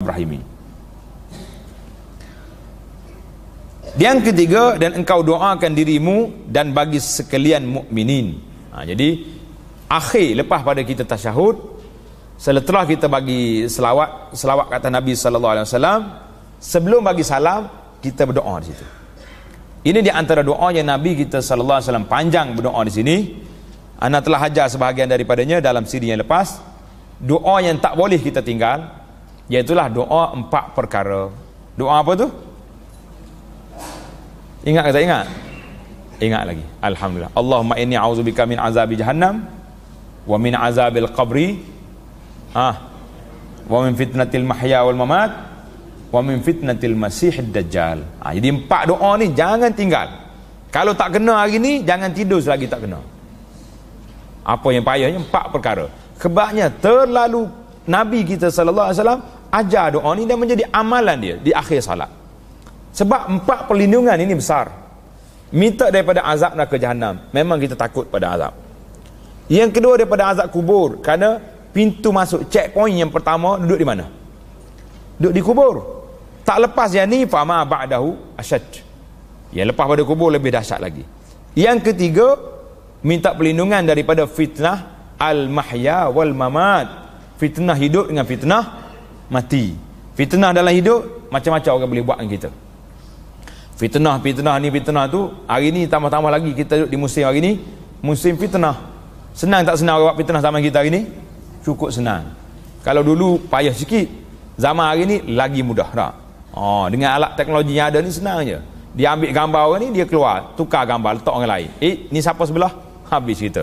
silaturahimi. Yang ketiga, dan engkau doakan dirimu dan bagi sekalian mukminin. Jadi akhir lepas pada kita tasyahud, setelah kita bagi selawat kata Nabi sallallahu alaihi wasallam, sebelum bagi salam kita berdoa di situ. Ini di antara doa yang Nabi kita sallallahu alaihi wasallam panjang berdoa di sini. Ana telah ajar sebahagian daripadanya dalam siri yang lepas. Doa yang tak boleh kita tinggal, iaitulah doa 4 perkara. Doa apa tu? Ingat ke tak ingat? Ingat lagi. Alhamdulillah. Allahumma inni a'udzubika min azabi jahannam wa min azabil qabri wa min fitnatil mahya wal mamat wa min fitnatil masihid dajjal. Jadi 4 doa ni jangan tinggal. Kalau tak kena hari ni, jangan tidur selagi tak kena. Apa yang payahnya? 4 perkara. Sebabnya terlalu Nabi kita sallallahu alaihi wasallam ajar doa ni dan menjadi amalan dia di akhir salat. Sebab 4 perlindungan ini besar. Minta daripada azab neraka jahanam, memang kita takut pada azab. Yang kedua daripada azab kubur, kerana pintu masuk checkpoint yang pertama duduk di mana? Duduk di kubur. Tak lepas yang ni, fama ba'dahu asyad. Yang lepas pada kubur lebih dahsyat lagi. Yang ketiga, minta perlindungan daripada fitnah al-mahya wal mamat. Fitnah hidup dengan fitnah mati. Fitnah dalam hidup macam-macam orang boleh buat dengan kita. Fitnah ni, fitnah tu. Hari ni tambah-tambah lagi kita duduk di musim hari ni, musim fitnah. Senang tak senang orang buat fitnah zaman kita hari ni? Cukup senang. Kalau dulu payah sikit, zaman hari ni lagi mudah tak? Dengan alat teknologi yang ada ni senang je. Dia ambil gambar orang ni, dia keluar, tukar gambar, letak orang lain. Ni siapa sebelah? Habis kita.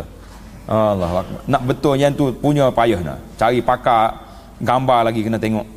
Allah, nak betul yang tu punya payah nak. Cari pakar gambar lagi kena tengok.